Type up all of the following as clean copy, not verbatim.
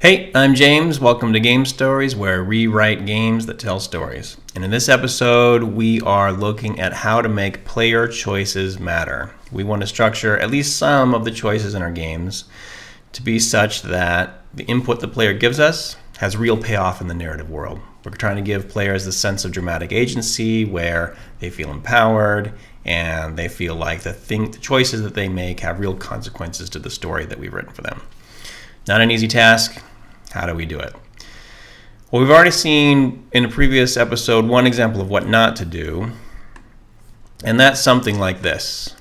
Hey, I'm James. Welcome to Game Stories, where we write games that tell stories. And in this episode, we are looking at how to make player choices matter. We want to structure at least some of the choices in our games to be such that the input the player gives us has real payoff in the narrative world. We're trying to give players the sense of dramatic agency where they feel empowered and they feel like the choices that they make have real consequences to the story that we've written for them. Not an easy task. How do we do it? Well, we've already seen in a previous episode one example of what not to do, and that's something like this.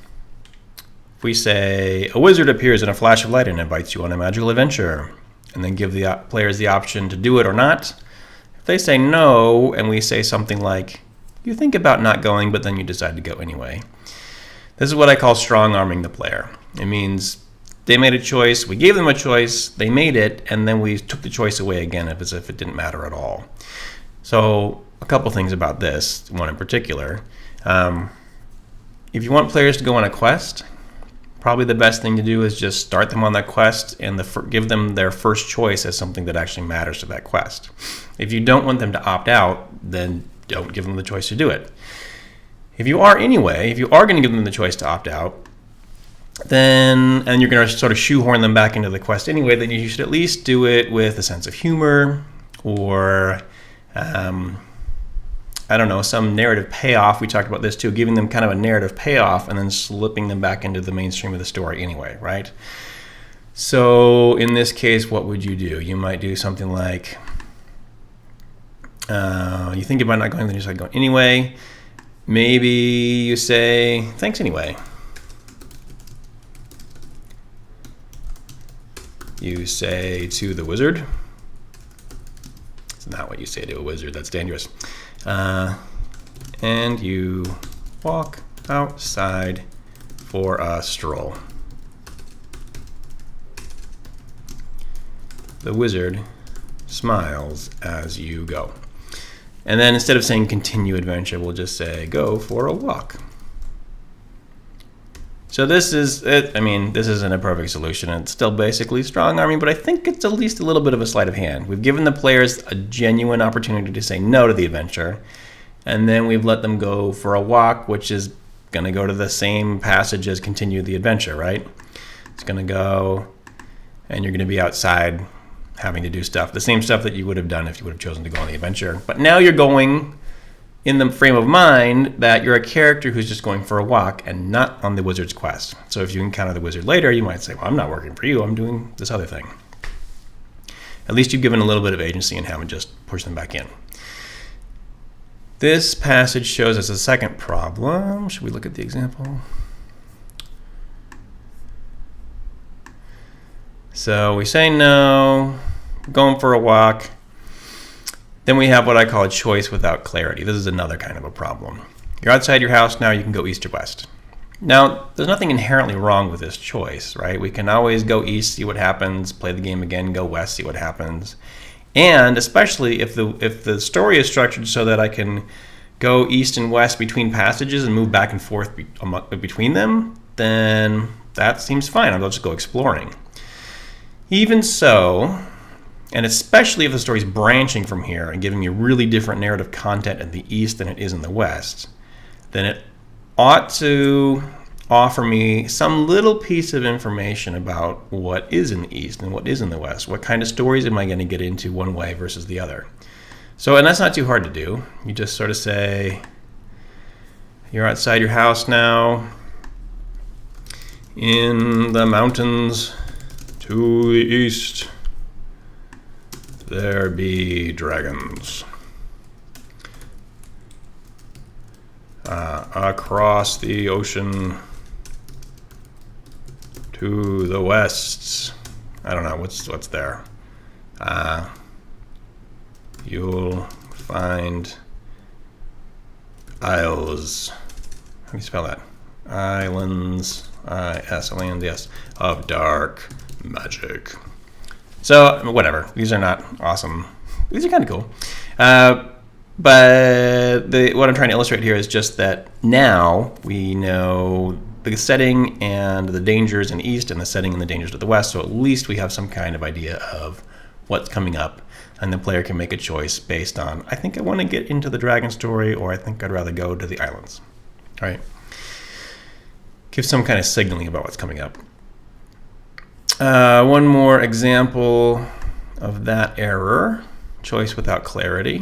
If we say, a wizard appears in a flash of light and invites you on a magical adventure, and then give the players the option to do it or not. If they say no, and we say something like, you think about not going, but then you decide to go anyway. This is what I call strong-arming the player. It means they made a choice, we gave them a choice, they made it, and then we took the choice away again as if it didn't matter at all. So a couple things about this, one in particular. If you want players to go on a quest, probably the best thing to do is just start them on that quest and give them their first choice as something that actually matters to that quest. If you don't want them to opt out, then don't give them the choice to do it. If you are going to give them the choice to opt out, and you're going to sort of shoehorn them back into the quest anyway, then you should at least do it with a sense of humor or, some narrative payoff. We talked about this too, giving them kind of a narrative payoff and then slipping them back into the mainstream of the story anyway, right? So in this case, what would you do? You might do something like, you think about not going, then you decide going anyway. Maybe you say, thanks anyway. You say to the wizard. It's not what you say to a wizard. That's dangerous. And you walk outside for a stroll. The wizard smiles as you go. And then instead of saying continue adventure, we'll just say go for a walk. So this is it. This isn't a perfect solution. It's still basically strong arming, but I think it's at least a little bit of a sleight of hand. We've given the players a genuine opportunity to say no to the adventure, and then we've let them go for a walk, which is going to go to the same passage as continue the adventure, right? It's going to go, and you're going to be outside having to do stuff, the same stuff that you would have done if you would have chosen to go on the adventure. But now you're going in the frame of mind that you're a character who's just going for a walk and not on the wizard's quest. So if you encounter the wizard later, you might say, well, I'm not working for you, I'm doing this other thing. At least you've given a little bit of agency and haven't just pushed them back in. This passage shows us a second problem. Should we look at the example? So we say no, going for a walk. Then we have what I call a choice without clarity. This is another kind of a problem. You're outside your house now, you can go east or west. Now, there's nothing inherently wrong with this choice, right? We can always go east, see what happens, play the game again, go west, see what happens. And especially if the story is structured so that I can go east and west between passages and move back and forth between them, then that seems fine. I'll just go exploring. Even so, and especially if the story's branching from here and giving me really different narrative content in the east than it is in the west, then it ought to offer me some little piece of information about what is in the east and what is in the west. What kind of stories am I going to get into one way versus the other? So, and that's not too hard to do. You just sort of say, you're outside your house now, in the mountains to the east, there be dragons. Across the ocean to the west, I don't know what's there. You'll find isles. How do you spell that? Islands. Islands of dark magic. So, whatever. These are not awesome. These are kind of cool. But what I'm trying to illustrate here is just that now we know the setting and the dangers in the east and the setting and the dangers to the west, so at least we have some kind of idea of what's coming up, and the player can make a choice based on, I think I want to get into the dragon story, or I think I'd rather go to the islands. All right. Give some kind of signaling about what's coming up. One more example of that error, choice without clarity.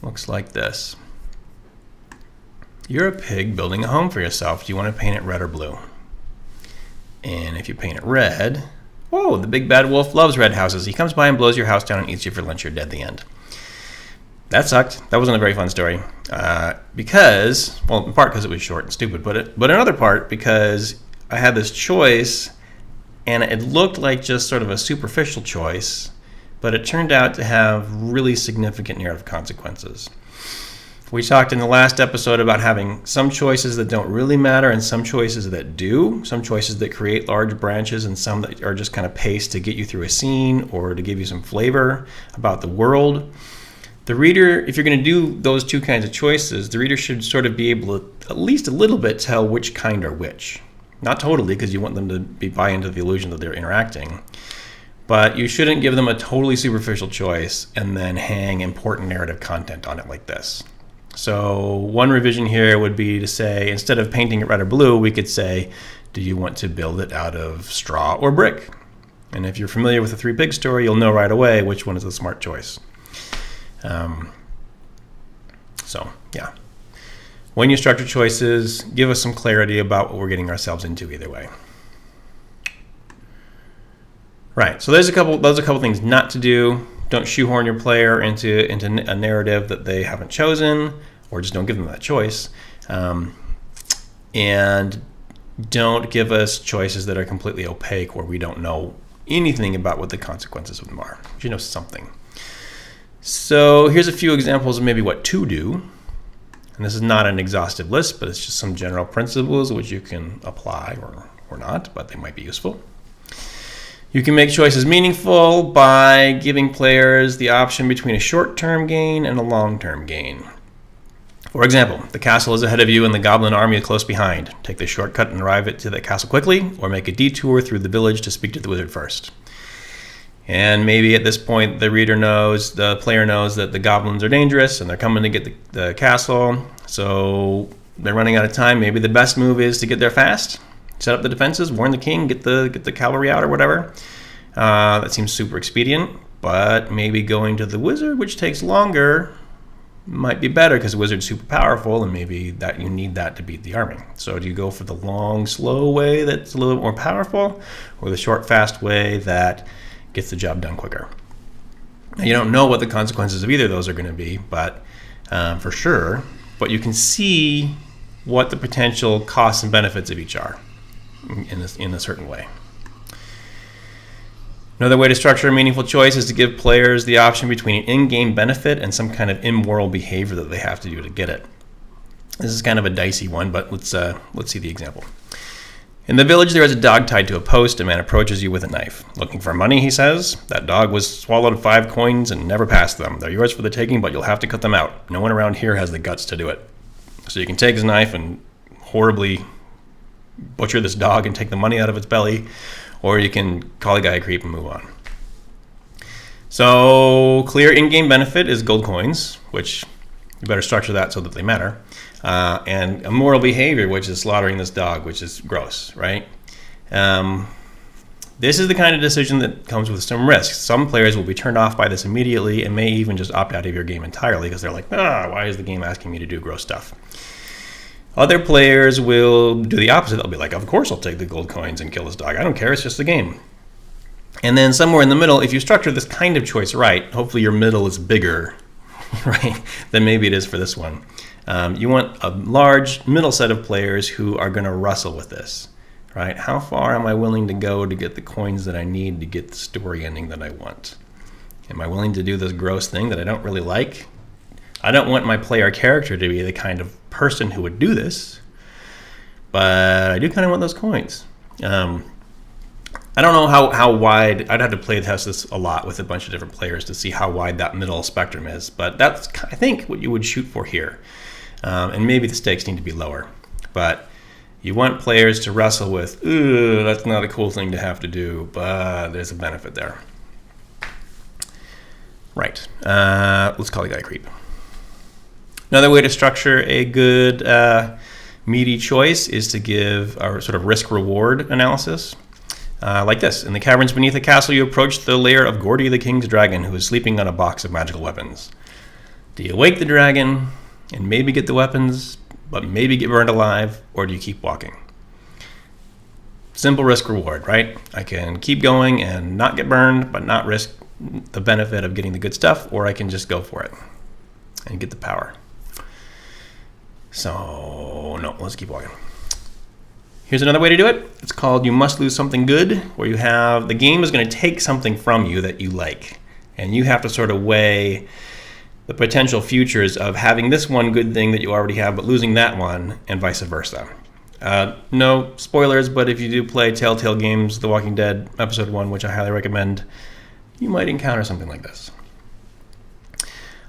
Looks like this. You're a pig building a home for yourself. Do you want to paint it red or blue? And if you paint it red, whoa, the big bad wolf loves red houses. He comes by and blows your house down and eats you for lunch. You're dead at the end. That sucked. That wasn't a very fun story. Because, well, in part because it was short and stupid, but another part because I had this choice and it looked like just sort of a superficial choice, but it turned out to have really significant narrative consequences. We talked in the last episode about having some choices that don't really matter and some choices that do, some choices that create large branches and some that are just kind of paced to get you through a scene or to give you some flavor about the world. The reader, if you're going to do those two kinds of choices, the reader should sort of be able to at least a little bit tell which kind are which. Not totally, because you want them to buy into the illusion that they're interacting. But you shouldn't give them a totally superficial choice and then hang important narrative content on it like this. So one revision here would be to say, instead of painting it red or blue, we could say, do you want to build it out of straw or brick? And if you're familiar with the Three Pigs story, you'll know right away which one is the smart choice. So, yeah. When you structure choices, give us some clarity about what we're getting ourselves into either way. Right, so those are a couple things not to do. Don't shoehorn your player into a narrative that they haven't chosen, or just don't give them that choice. And don't give us choices that are completely opaque where we don't know anything about what the consequences of them are. You should know something. So here's a few examples of maybe what to do. And this is not an exhaustive list, but it's just some general principles which you can apply or not, but they might be useful. You can make choices meaningful by giving players the option between a short-term gain and a long-term gain. For example, the castle is ahead of you and the goblin army is close behind. Take the shortcut and arrive to the castle quickly, or make a detour through the village to speak to the wizard first. And maybe at this point the player knows that the goblins are dangerous and they're coming to get the castle, so they're running out of time. Maybe the best move is to get there fast. Set up the defenses, warn the king, get the cavalry out or whatever. That seems super expedient, but maybe going to the wizard, which takes longer, might be better because the wizard's super powerful and maybe that you need that to beat the army. So do you go for the long, slow way that's a little bit more powerful, or the short, fast way that gets the job done quicker? Now, you don't know what the consequences of either of those are going to be, but for sure, but you can see what the potential costs and benefits of each are in a certain way. Another way to structure a meaningful choice is to give players the option between an in-game benefit and some kind of immoral behavior that they have to do to get it. This is kind of a dicey one, but let's see the example. In the village, there is a dog tied to a post. A man approaches you with a knife. Looking for money, he says. That dog was swallowed 5 coins and never passed them. They're yours for the taking, but you'll have to cut them out. No one around here has the guts to do it. So you can take his knife and horribly butcher this dog and take the money out of its belly, or you can call the guy a creep and move on. So clear in-game benefit is gold coins, which you better structure that so that they matter. And a moral behavior, which is slaughtering this dog, which is gross, right? This is the kind of decision that comes with some risk. Some players will be turned off by this immediately and may even just opt out of your game entirely because they're like, why is the game asking me to do gross stuff? Other players will do the opposite. They'll be like, of course I'll take the gold coins and kill this dog. I don't care, it's just the game. And then somewhere in the middle, if you structure this kind of choice right, hopefully your middle is bigger, right, than maybe it is for this one. You want a large middle set of players who are going to wrestle with this, right? How far am I willing to go to get the coins that I need to get the story ending that I want? Am I willing to do this gross thing that I don't really like? I don't want my player character to be the kind of person who would do this, but I do kind of want those coins. I don't know how wide. I'd have to play test this a lot with a bunch of different players to see how wide that middle spectrum is, but that's, I think, what you would shoot for here. And maybe the stakes need to be lower, but you want players to wrestle with, ooh, that's not a cool thing to have to do, but there's a benefit there. Right. Let's call the guy creep. Another way to structure a good meaty choice is to give a sort of risk-reward analysis. Like this. In the caverns beneath the castle, you approach the lair of Gordy the King's dragon, who is sleeping on a box of magical weapons. Do you wake the dragon and maybe get the weapons, but maybe get burned alive, or do you keep walking? Simple risk-reward, right? I can keep going and not get burned, but not risk the benefit of getting the good stuff, or I can just go for it and get the power. So, no, let's keep walking. Here's another way to do it. It's called You Must Lose Something Good, where you have the game is going to take something from you that you like, and you have to sort of weigh the potential futures of having this one good thing that you already have, but losing that one, and vice versa. No spoilers, but if you do play Telltale Games, The Walking Dead Episode 1, which I highly recommend, you might encounter something like this.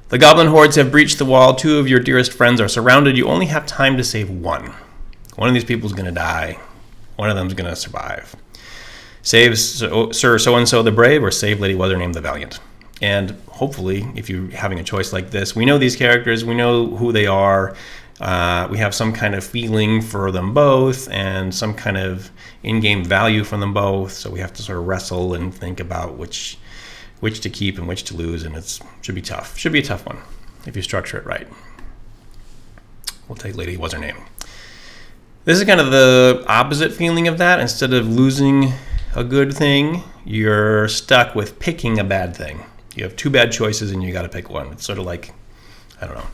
The goblin hordes have breached the wall. 2 of your dearest friends are surrounded. You only have time to save one. One of these people is going to die. One of them is going to survive. Save Sir So-and-so the Brave, or save Lady What's-Her-Name the Valiant. And hopefully, if you're having a choice like this, we know these characters, we know who they are, we have some kind of feeling for them both, and some kind of in-game value from them both, so we have to sort of wrestle and think about which to keep and which to lose, and it should be tough. Should be a tough one, if you structure it right. We'll take Lady What's-Her-Name. This is kind of the opposite feeling of that. Instead of losing a good thing, you're stuck with picking a bad thing. You have 2 bad choices and you got to pick one. It's sort of like, I don't know,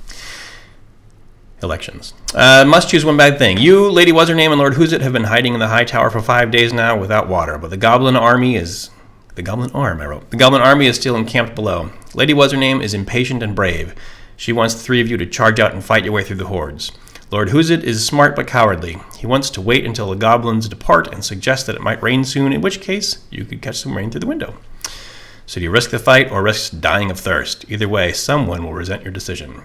elections. Must choose one bad thing. You, Lady What's-Her-Name, and Lord Who's-It have been hiding in the high tower for 5 days now without water, but the goblin army is... The goblin army is still encamped below. Lady What's-Her-Name is impatient and brave. She wants the 3 of you to charge out and fight your way through the hordes. Lord Who's-It is smart but cowardly. He wants to wait until the goblins depart and suggests that it might rain soon, in which case you could catch some rain through the window. So do you risk the fight or risk dying of thirst? Either way, someone will resent your decision.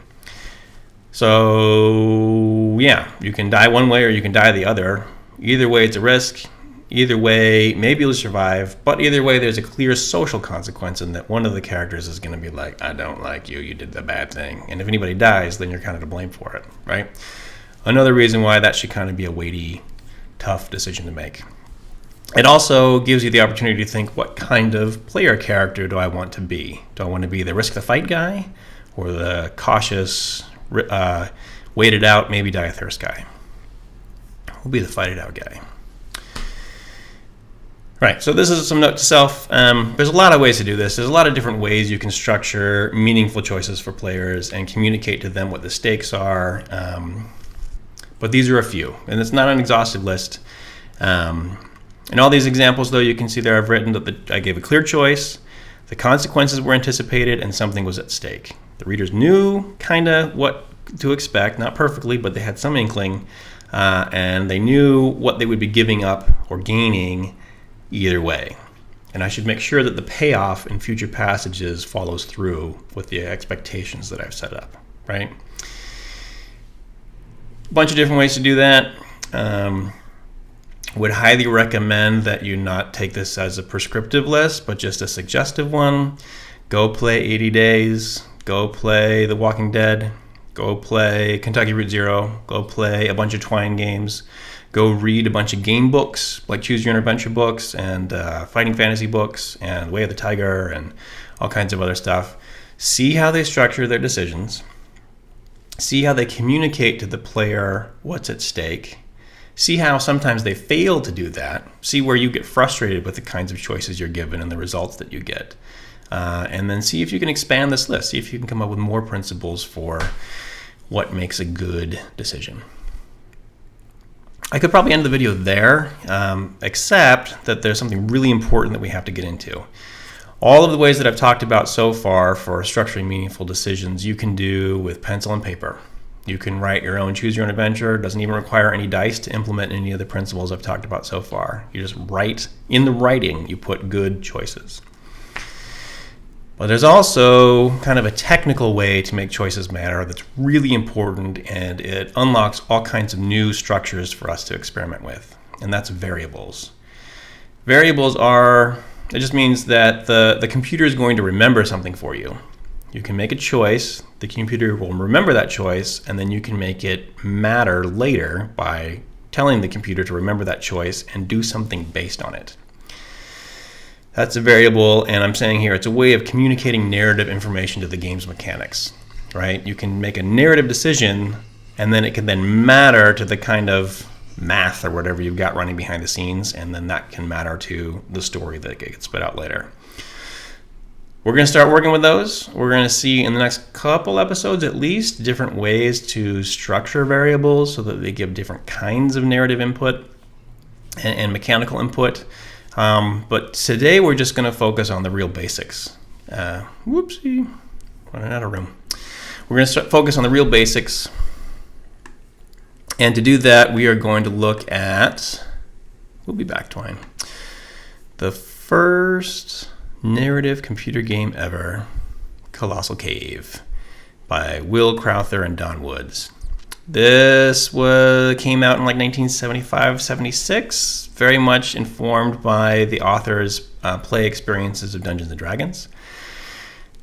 So, yeah, you can die one way or you can die the other. Either way, it's a risk. Either way, maybe you'll survive. But either way, there's a clear social consequence in that one of the characters is going to be like, I don't like you, you did the bad thing. And if anybody dies, then you're kind of to blame for it, right? Another reason why that should kind of be a weighty, tough decision to make. It also gives you the opportunity to think, what kind of player character do I want to be? Do I want to be the risk the fight guy, or the cautious, wait it out, maybe die of thirst guy? We'll be the fight it out guy. Right, so this is some note to self. There's a lot of ways to do this. There's a lot of different ways you can structure meaningful choices for players and communicate to them what the stakes are. But these are a few, and it's not an exhaustive list. In all these examples, though, you can see there I've written that I gave a clear choice, the consequences were anticipated, and something was at stake. The readers knew kind of what to expect, not perfectly, but they had some inkling, and they knew what they would be giving up or gaining either way. And I should make sure that the payoff in future passages follows through with the expectations that I've set up, right? A bunch of different ways to do that. Would highly recommend that you not take this as a prescriptive list, but just a suggestive one. Go play 80 Days. Go play The Walking Dead. Go play Kentucky Route Zero. Go play a bunch of Twine games. Go read a bunch of game books, like Choose Your Own Adventure books and fighting fantasy books and Way of the Tiger and all kinds of other stuff. See how they structure their decisions. See how they communicate to the player what's at stake. See how sometimes they fail to do that. See where you get frustrated with the kinds of choices you're given and the results that you get. And then see if you can expand this list. See if you can come up with more principles for what makes a good decision. I could probably end the video there, except that there's something really important that we have to get into. All of the ways that I've talked about so far for structuring meaningful decisions you can do with pencil and paper. You can write your own Choose Your Own Adventure. It doesn't even require any dice to implement any of the principles I've talked about so far. You just write, in the writing, you put good choices. But there's also kind of a technical way to make choices matter that's really important, and it unlocks all kinds of new structures for us to experiment with, and that's variables. Variables are, it just means that the computer is going to remember something for you. You can make a choice, the computer will remember that choice, and then you can make it matter later by telling the computer to remember that choice and do something based on it. That's a variable, and I'm saying here it's a way of communicating narrative information to the game's mechanics, right? You can make a narrative decision, and then it can then matter to the kind of math or whatever you've got running behind the scenes, and then that can matter to the story that gets spit out later. We're going to start working with those. We're going to see in the next couple episodes at least different ways to structure variables so that they give different kinds of narrative input and mechanical input. But today we're just going to focus on the real basics. Whoopsie, running out of room. We're going to focus on the real basics. And to do that, we are going to look at, we'll be back, Twine, the first narrative computer game ever, Colossal Cave, by Will Crowther and Don Woods. This came out in like 1975-76, very much informed by the author's play experiences of Dungeons & Dragons.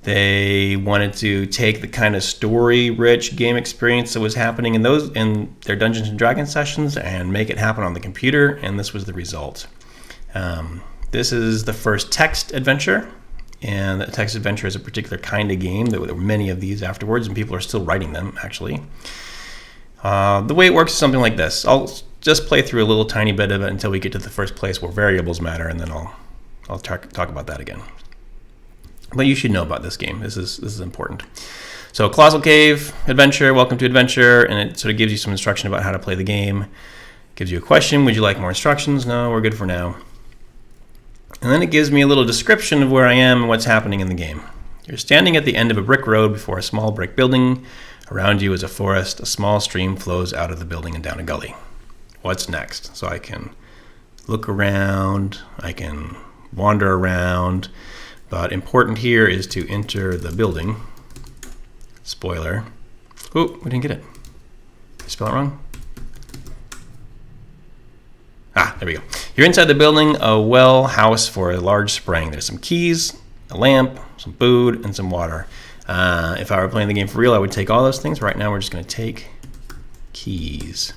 They wanted to take the kind of story-rich game experience that was happening in their Dungeons & Dragons sessions and make it happen on the computer, and this was the result. This is the first text adventure, and a text adventure is a particular kind of game. There were many of these afterwards, and people are still writing them, actually. The way it works is something like this. I'll just play through a little tiny bit of it until we get to the first place where variables matter, and then I'll talk about that again. But you should know about this game. This is important. So, Colossal Cave Adventure, welcome to Adventure, and it sort of gives you some instruction about how to play the game. Gives you a question, would you like more instructions? No, we're good for now. And then it gives me a little description of where I am and what's happening in the game. You're standing at the end of a brick road before a small brick building. Around you is a forest. A small stream flows out of the building and down a gully. What's next? So I can look around, I can wander around, but important here is to enter the building. Spoiler. Oh, we didn't get it. Did I spell it wrong? There we go. You're inside the building, a well house for a large spring. There's some keys, a lamp, some food, and some water. If I were playing the game for real, I would take all those things. Right now, we're just going to take keys.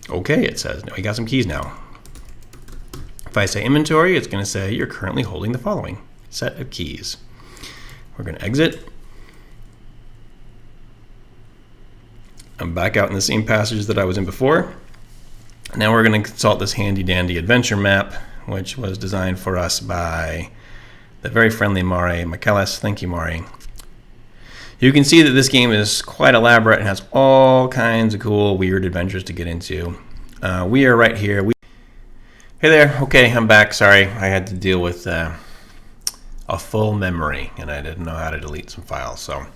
Okay, it says. No, you got some keys now. If I say inventory, it's going to say you're currently holding the following set of keys. We're going to exit. I'm back out in the same passage that I was in before. Now we're going to consult this handy-dandy adventure map, which was designed for us by the very friendly Mari Michaelis. Thank you, Mari. You can see that this game is quite elaborate and has all kinds of cool, weird adventures to get into. We are right here. Hey there. Okay, I'm back. Sorry, I had to deal with a full memory, and I didn't know how to delete some files. So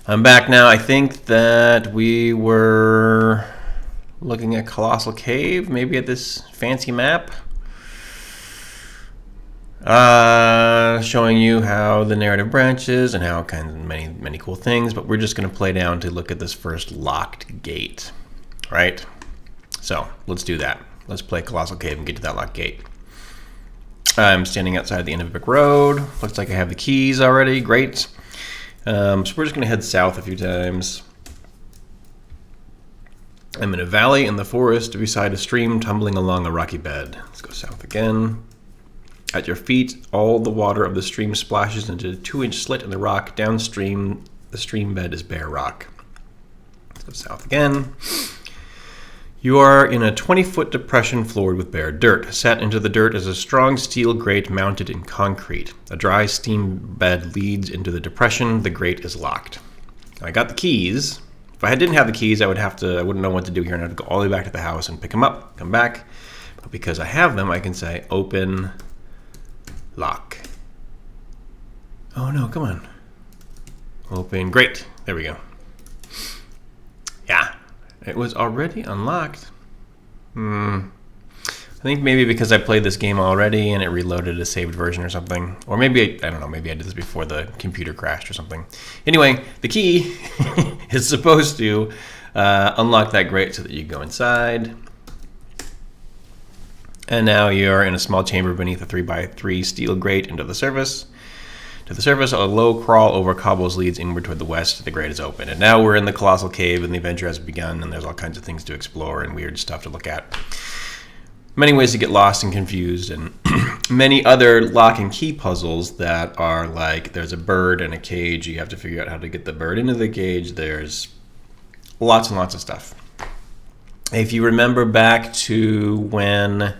I'm back now. I think that we were looking at Colossal Cave, maybe at this fancy map, showing you how the narrative branches and how kinds of many cool things. But we're just going to play down to look at this first locked gate, right? So let's do that. Let's play Colossal Cave and get to that locked gate. I'm standing outside the end of a brick road. Looks like I have the keys already. Great. So we're just going to head south a few times. I'm in a valley in the forest beside a stream tumbling along a rocky bed. Let's go south again. At your feet, all the water of the stream splashes into a 2-inch slit in the rock. Downstream, the stream bed is bare rock. Let's go south again. You are in a 20-foot depression floored with bare dirt. Set into the dirt is a strong steel grate mounted in concrete. A dry steam bed leads into the depression. The grate is locked. I got the keys. If I didn't have the keys, I wouldn't know what to do here, and I'd go all the way back to the house and pick them up, come back. But because I have them, I can say open, lock. Oh no, come on. Open, great. There we go. Yeah, it was already unlocked. I think maybe because I played this game already and it reloaded a saved version or something. Or maybe, I don't know, maybe I did this before the computer crashed or something. Anyway, the key is supposed to unlock that grate so that you go inside. And now you're in a small chamber beneath a 3x3 steel grate into the surface. To the surface, a low crawl over cobbles leads inward toward the west. The grate is open. And now we're in the Colossal Cave, and the adventure has begun, and there's all kinds of things to explore and weird stuff to look at. Many ways to get lost and confused, and many other lock and key puzzles that are like there's a bird in a cage. You have to figure out how to get the bird into the cage. There's lots and lots of stuff. If you remember back to when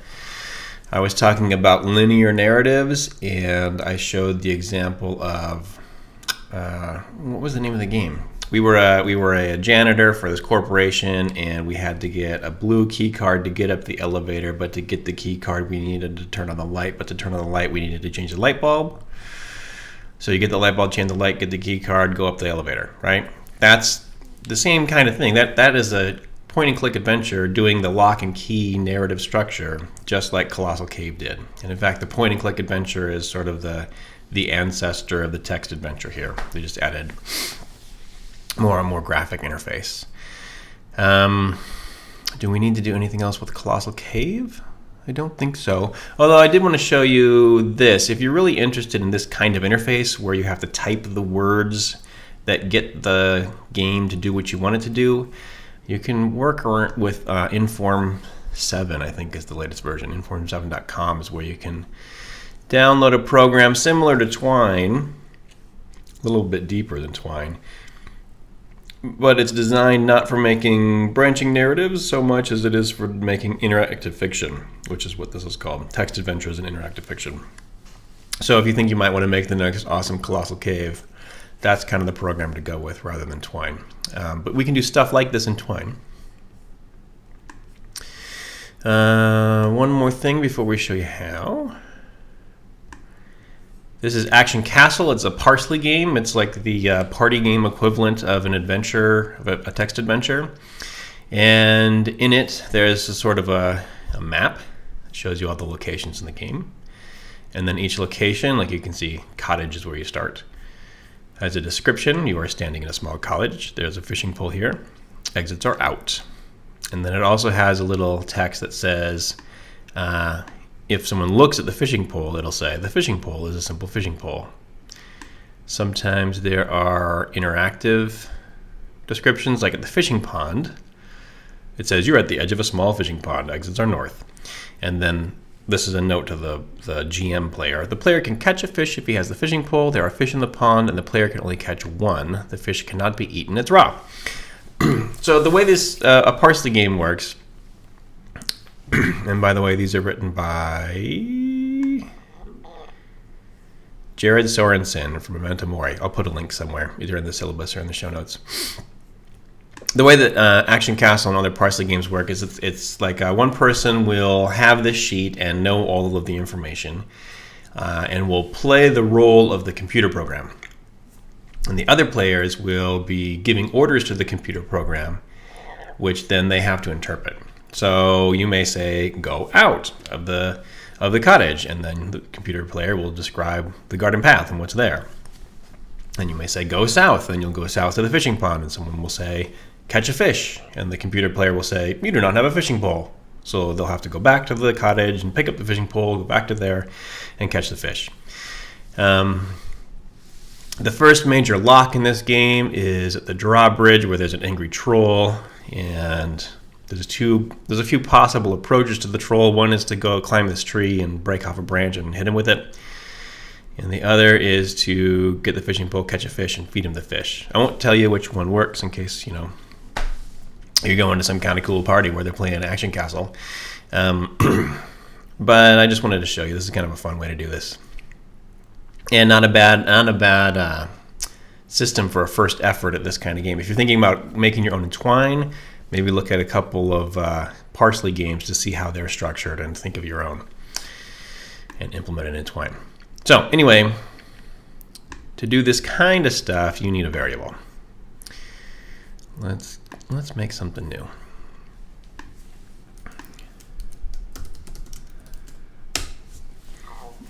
I was talking about linear narratives, and I showed the example of what was the name of the game? We were a janitor for this corporation, and we had to get a blue key card to get up the elevator. But to get the key card, we needed to turn on the light. But to turn on the light, we needed to change the light bulb. So you get the light bulb, change the light, get the key card, go up the elevator. Right? That's the same kind of thing. That is a point-and-click adventure doing the lock and key narrative structure, just like Colossal Cave did. And in fact, the point-and-click adventure is sort of the ancestor of the text adventure here. They just added more and more graphic interface. Do we need to do anything else with Colossal Cave? I don't think so. Although I did want to show you this. If you're really interested in this kind of interface where you have to type the words that get the game to do what you want it to do, you can work with Inform 7, I think is the latest version. Inform7.com is where you can download a program similar to Twine, a little bit deeper than Twine. But it's designed not for making branching narratives so much as it is for making interactive fiction, which is what this is called. Text adventures and interactive fiction. So if you think you might want to make the next awesome Colossal Cave, that's kind of the program to go with rather than Twine. But we can do stuff like this in Twine. One more thing before we show you how. This is Action Castle. It's a parsley game. It's like the party game equivalent of an adventure, of a text adventure. And in it, there's a sort of a map that shows you all the locations in the game. And then each location, like you can see, Cottage is where you start. Has a description. You are standing in a small cottage. There's a fishing pole here. Exits are out. And then it also has a little text that says, if someone looks at the fishing pole, it'll say, the fishing pole is a simple fishing pole. Sometimes there are interactive descriptions, like at the fishing pond. It says, you're at the edge of a small fishing pond. Exits are north. And then this is a note to the GM player. The player can catch a fish if he has the fishing pole. There are fish in the pond, and the player can only catch one. The fish cannot be eaten. It's raw. So the way this a parsley game works, and by the way, these are written by Jared Sorensen from Memento Mori. I'll put a link somewhere, either in the syllabus or in the show notes. The way that Action Castle and other parsley games work is it's like one person will have this sheet and know all of the information and will play the role of the computer program. And the other players will be giving orders to the computer program, which then they have to interpret. So you may say, go out of the cottage, and then the computer player will describe the garden path and what's there. And you may say, go south, and you'll go south to the fishing pond, and someone will say, catch a fish, and the computer player will say, you do not have a fishing pole. So they'll have to go back to the cottage and pick up the fishing pole, go back to there, and catch the fish. The first major lock in this game is at the drawbridge, where there's an angry troll, and there's a few possible approaches to the troll. One is to go climb this tree and break off a branch and hit him with it. And the other is to get the fishing pole, catch a fish, and feed him the fish. I won't tell you which one works in case, you're going to some kind of cool party where they're playing Action Castle. But I just wanted to show you. This is kind of a fun way to do this. And not a bad system for a first effort at this kind of game. If you're thinking about making your own in Twine, maybe look at a couple of parsley games to see how they're structured and think of your own and implement it in Twine. So anyway, to do this kind of stuff, you need a variable. Let's make something new.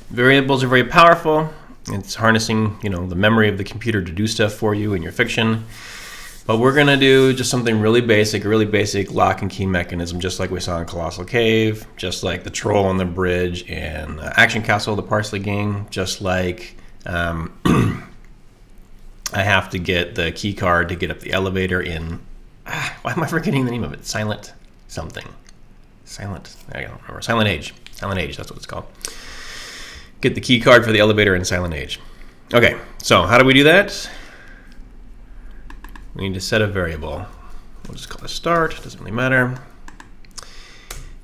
Variables are very powerful. It's harnessing, the memory of the computer to do stuff for you in your fiction. But we're going to do just something really basic lock and key mechanism, just like we saw in Colossal Cave, just like the troll on the bridge and Action Castle, the parsley game, just like I have to get the key card to get up the elevator in, why am I forgetting the name of it? Silent something. Silent, I don't remember. Silent Age. Silent Age, that's what it's called. Get the key card for the elevator in Silent Age. Okay, so how do we do that? We need to set a variable. We'll just call it start, doesn't really matter.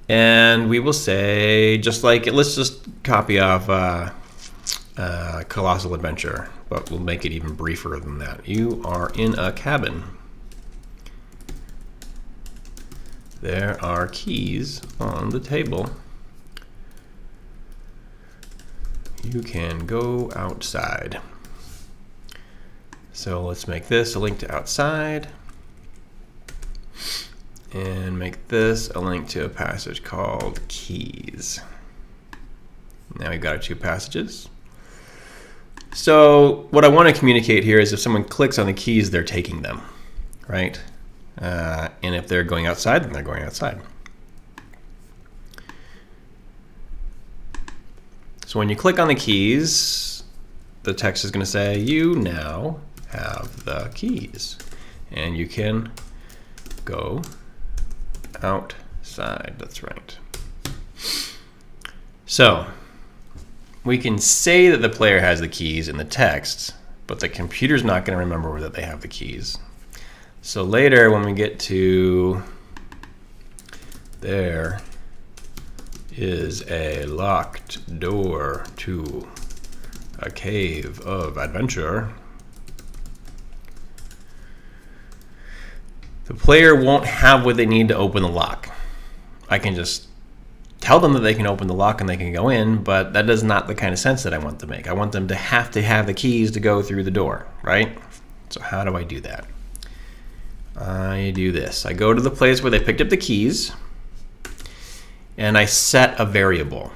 And we will say, just like, let's just copy off Colossal Adventure, but we'll make it even briefer than that. You are in a cabin. There are keys on the table. You can go outside. So let's make this a link to outside. And make this a link to a passage called keys. Now we've got our two passages. So what I want to communicate here is if someone clicks on the keys, they're taking them, right? And if they're going outside, then they're going outside. So when you click on the keys, the text is going to say, you now have the keys. And you can go outside. That's right. So we can say that the player has the keys in the text, but the computer's not going to remember that they have the keys. So later when we get to there is a locked door to a cave of adventure, the player won't have what they need to open the lock. I can just tell them that they can open the lock and they can go in, but that is not the kind of sense that I want to make. I want them to have the keys to go through the door, right? So how do I do that? I do this. I go to the place where they picked up the keys, and I set a variable.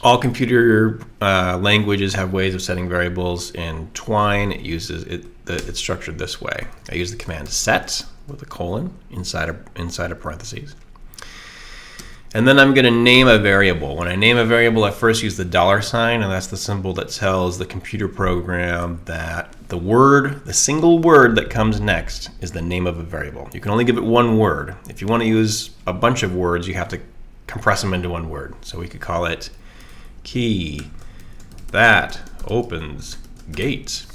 All computer languages have ways of setting variables. In Twine, it's structured this way. I use the command set with a colon inside of parentheses. And then I'm going to name a variable. When I name a variable, I first use the $sign, and that's the symbol that tells the computer program that the single word that comes next is the name of a variable. You can only give it one word. If you want to use a bunch of words, you have to compress them into one word. So we could call it key that opens gate.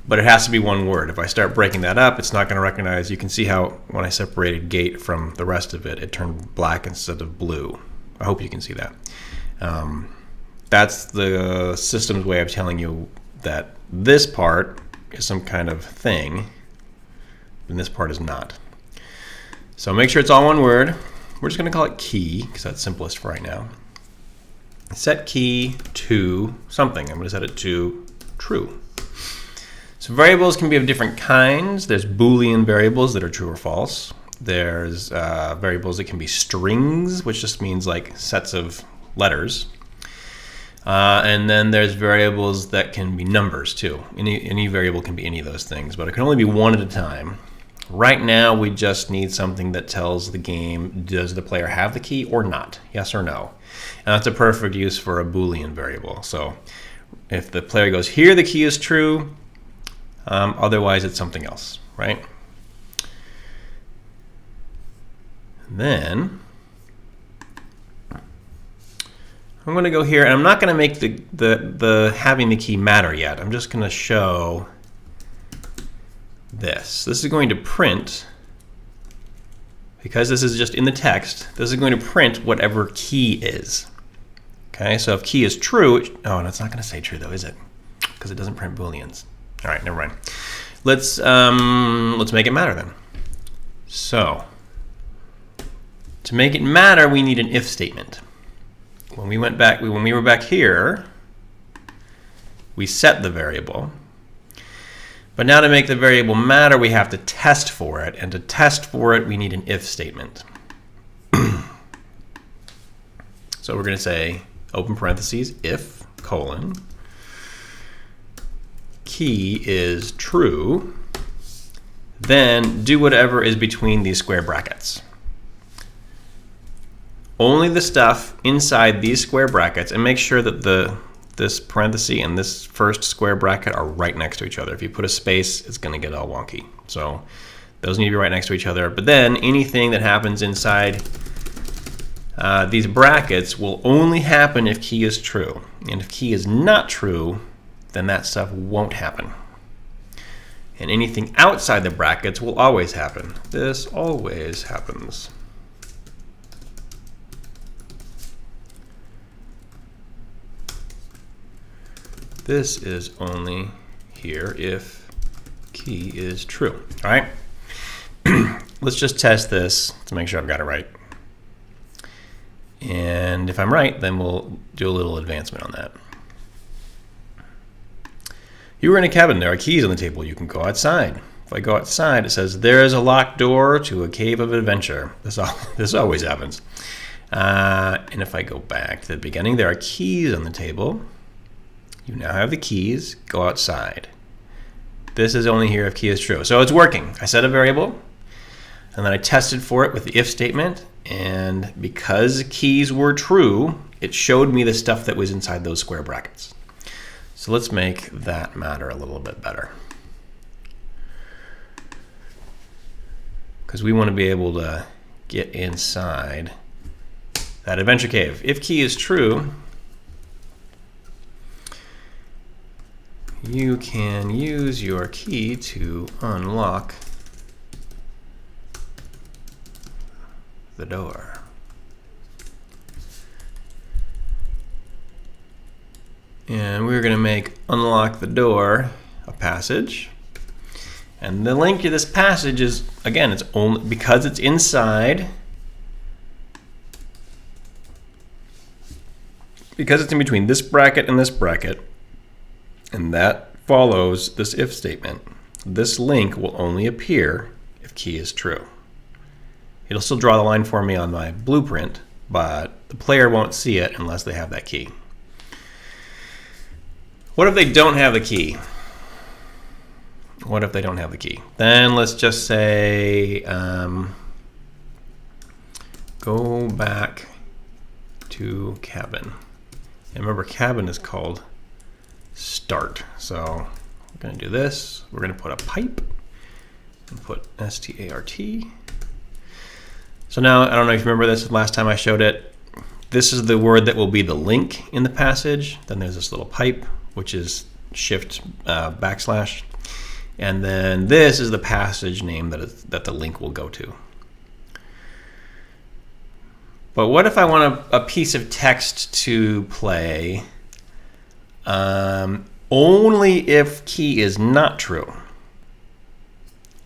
But it has to be one word. If I start breaking that up, it's not going to recognize. You can see how when I separated gate from the rest of it, it turned black instead of blue. I hope you can see that. That's the system's way of telling you that this part is some kind of thing, and this part is not. So make sure it's all one word. We're just going to call it key, because that's simplest for right now. Set key to something. I'm going to set it to true. So variables can be of different kinds. There's Boolean variables that are true or false. There's variables that can be strings, which just means like sets of letters. And then there's variables that can be numbers too. Any variable can be any of those things, but it can only be one at a time. Right now, we just need something that tells the game, does the player have the key or not? Yes or no? And that's a perfect use for a Boolean variable. So if the player goes, here the key is true, otherwise it's something else, right? And then I'm going to go here, and I'm not going to make the having the key matter yet. I'm just going to show this. This is going to print, because this is just in the text, this is going to print whatever key is. Okay, so if key is true, oh, and it's not going to say true though, is it? Because it doesn't print Booleans. All right, never mind. Let's make it matter then. So to make it matter, we need an if statement. When we were back here, we set the variable. But now to make the variable matter, we have to test for it. And to test for it, we need an if statement. So we're going to say, open parentheses, if, colon, key is true, then do whatever is between these square brackets. Only the stuff inside these square brackets, and make sure that the this parenthesis and this first square bracket are right next to each other. If you put a space, it's going to get all wonky. So those need to be right next to each other. But then anything that happens inside these brackets will only happen if key is true. And if key is not true, then that stuff won't happen. And anything outside the brackets will always happen. This always happens. This is only here if key is true. All right? Let's just test this to make sure I've got it right. And if I'm right, then we'll do a little advancement on that. You were in a cabin. There are keys on the table. You can go outside. If I go outside, it says, there is a locked door to a cave of adventure. This always happens. And if I go back to the beginning, there are keys on the table. You now have the keys. Go outside. This is only here if key is true. So it's working. I set a variable, and then I tested for it with the if statement. And because keys were true, it showed me the stuff that was inside those square brackets. So let's make that matter a little bit better. Because we want to be able to get inside that adventure cave. If key is true, you can use your key to unlock the door. And we're going to make unlock the door a passage. And the link to this passage is, again, it's only because it's inside, because it's in between this bracket and this bracket, and that follows this if statement. This link will only appear if key is true. It'll still draw the line for me on my blueprint, but the player won't see it unless they have that key. What if they don't have the key? What if they don't have the key? Then let's just say, go back to cabin. And remember, cabin is called start. So we're going to do this. We're going to put a pipe and put S-T-A-R-T. So now, I don't know if you remember this last time I showed it. This is the word that will be the link in the passage. Then there's this little pipe, which is shift backslash. And then this is the passage name that the link will go to. But what if I want a piece of text to play only if key is not true?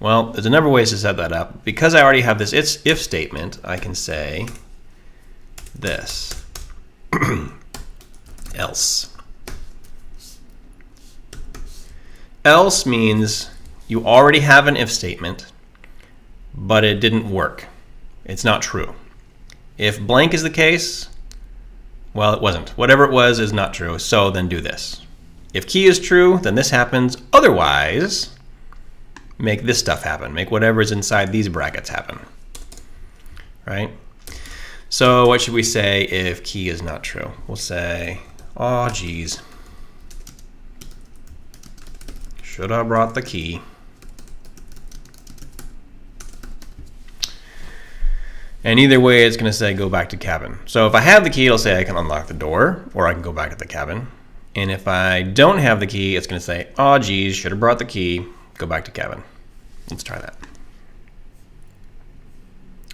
Well, there's a number of ways to set that up. Because I already have this if statement, I can say this, else. Else means you already have an if statement, but it didn't work. It's not true. If blank is the case, well, it wasn't. Whatever it was is not true, so then do this. If key is true, then this happens. Otherwise, make this stuff happen. Make whatever is inside these brackets happen. Right? So what should we say if key is not true? We'll say, oh, geez. Should have brought the key. And either way, it's going to say go back to cabin. So if I have the key, it'll say I can unlock the door, or I can go back to the cabin. And if I don't have the key, it's going to say, oh, geez, should have brought the key. Go back to cabin. Let's try that.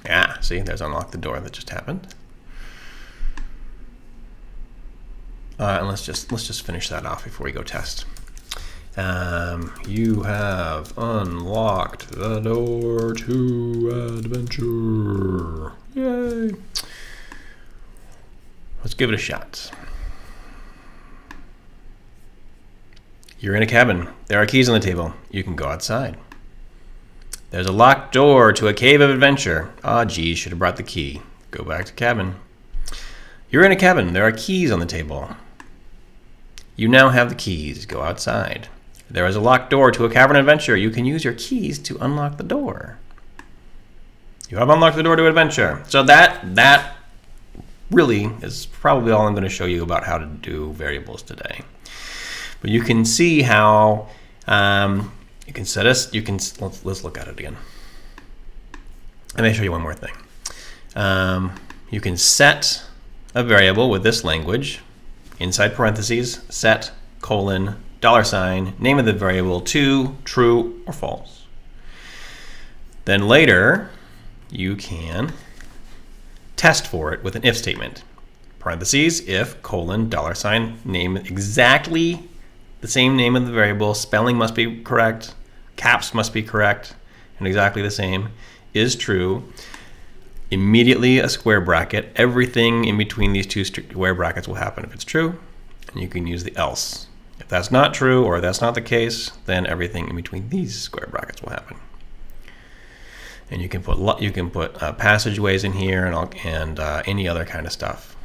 Yeah, see, there's unlock the door that just happened. And let's just finish that off before we go test. You have unlocked the door to adventure. Yay! Let's give it a shot. You're in a cabin. There are keys on the table. You can go outside. There's a locked door to a cave of adventure. Ah, geez, should have brought the key. Go back to cabin. You're in a cabin. There are keys on the table. You now have the keys. Go outside. There is a locked door to a cavern adventure. You can use your keys to unlock the door. You have unlocked the door to adventure. So that really is probably all I'm going to show you about how to do variables today. But you can see how you can set us. Let's look at it again. Let me show you one more thing. You can set a variable with this language inside parentheses, set $, name of the variable to true or false. Then later, you can test for it with an if statement. Parentheses, if, $, name exactly the same name of the variable, spelling must be correct, caps must be correct, and exactly the same, is true. Immediately a square bracket. Everything in between these two square brackets will happen if it's true, and you can use the else. If that's not true or that's not the case, then everything in between these square brackets will happen. And you can put passageways in here and any other kind of stuff,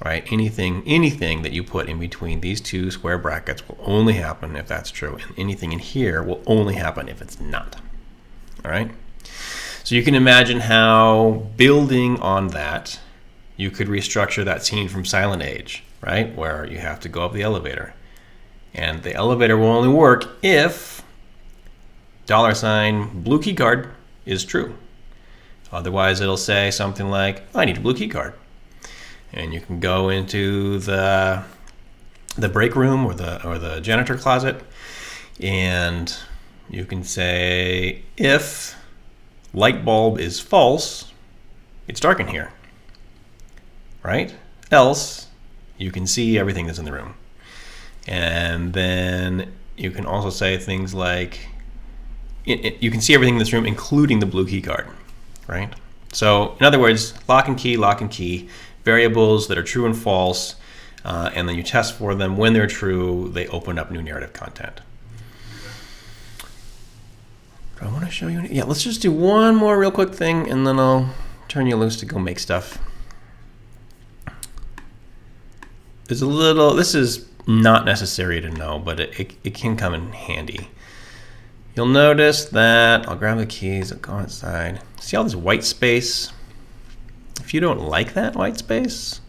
right? Anything that you put in between these two square brackets will only happen if that's true, and anything in here will only happen if it's not. All right. So you can imagine how, building on that, you could restructure that scene from Silent Age, right? Where you have to go up the elevator. And the elevator will only work if $blue key card is true. Otherwise, it'll say something like, I need a blue key card. And you can go into the break room or the janitor closet, and you can say, if light bulb is false, it's dark in here, right? Else, you can see everything that's in the room. And then you can also say things like, you can see everything in this room, including the blue key card, right? So in other words, lock and key, variables that are true and false, and then you test for them. When they're true, they open up new narrative content. I want to show you. Yeah, let's just do one more real quick thing, and then I'll turn you loose to go make stuff. This is not necessary to know, but it can come in handy. You'll notice that, I'll grab the keys, I'll go outside. See all this white space? If you don't like that white space,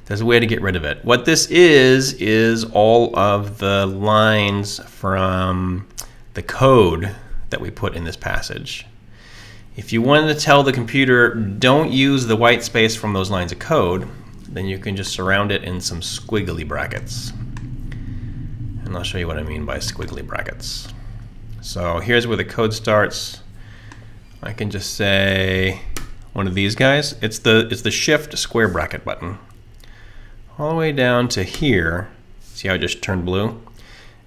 there's a way to get rid of it. What this is all of the lines from the code that we put in this passage. If you wanted to tell the computer, don't use the white space from those lines of code, then you can just surround it in some squiggly brackets. And I'll show you what I mean by squiggly brackets. So here's where the code starts. I can just say one of these guys. It's the shift square bracket button. All the way down to here. See how it just turned blue?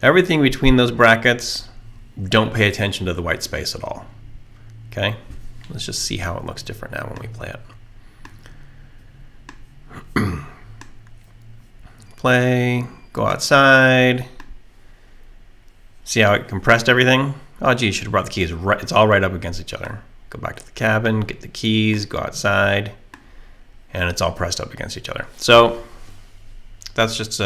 Everything between those brackets, don't pay attention to the white space at all. Okay? Let's just see how it looks different now when we play it. Play, go outside. See how it compressed everything? Oh gee, should have brought the keys right. It's all right up against each other. Go back to the cabin, get the keys, go outside, and it's all pressed up against each other. So that's just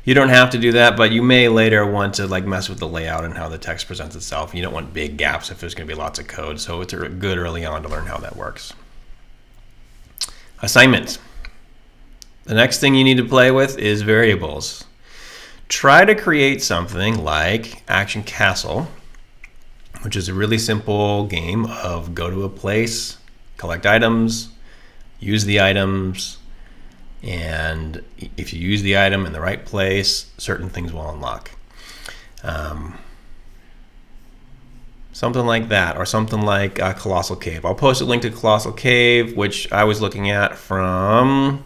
you don't have to do that, but you may later want to mess with the layout and how the text presents itself. You don't want big gaps if there's going to be lots of code, so it's good early on to learn how that works. Assignment. The next thing you need to play with is variables. Try to create something like Action Castle, which is a really simple game of go to a place, collect items, use the items, and if you use the item in the right place, certain things will unlock. Something like that, or something like Colossal Cave. I'll post a link to Colossal Cave, which I was looking at from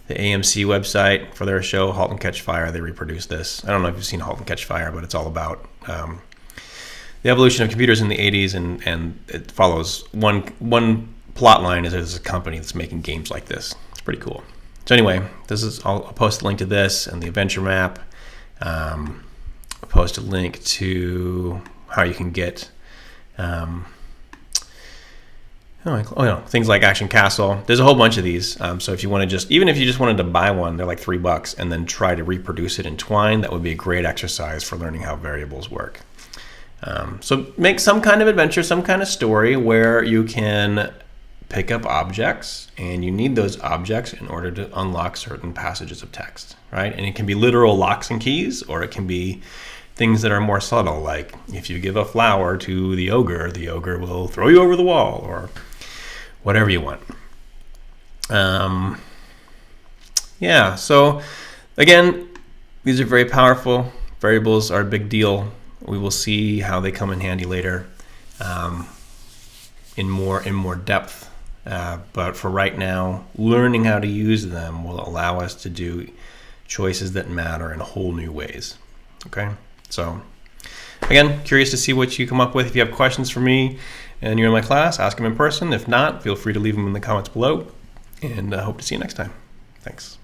the AMC website for their show, Halt and Catch Fire. They reproduced this. I don't know if you've seen Halt and Catch Fire, but it's all about the evolution of computers in the 80s, and it follows one plot line is there's a company that's making games like this. It's pretty cool. So anyway, I'll post a link to this and the adventure map. I'll post a link to how you can get things like Action Castle. There's a whole bunch of these. So if you want to even if you just wanted to buy one, they're like $3, and then try to reproduce it in Twine, that would be a great exercise for learning how variables work. So make some kind of adventure, some kind of story where you can pick up objects, and you need those objects in order to unlock certain passages of text, right? And it can be literal locks and keys, or it can be things that are more subtle, like if you give a flower to the ogre will throw you over the wall, or whatever you want. Yeah, so again, these are very powerful. Variables are a big deal. We will see how they come in handy later in more depth. But for right now, learning how to use them will allow us to do choices that matter in whole new ways. Okay? So again, curious to see what you come up with. If you have questions for me and you're in my class, ask them in person. If not, feel free to leave them in the comments below. And I hope to see you next time. Thanks.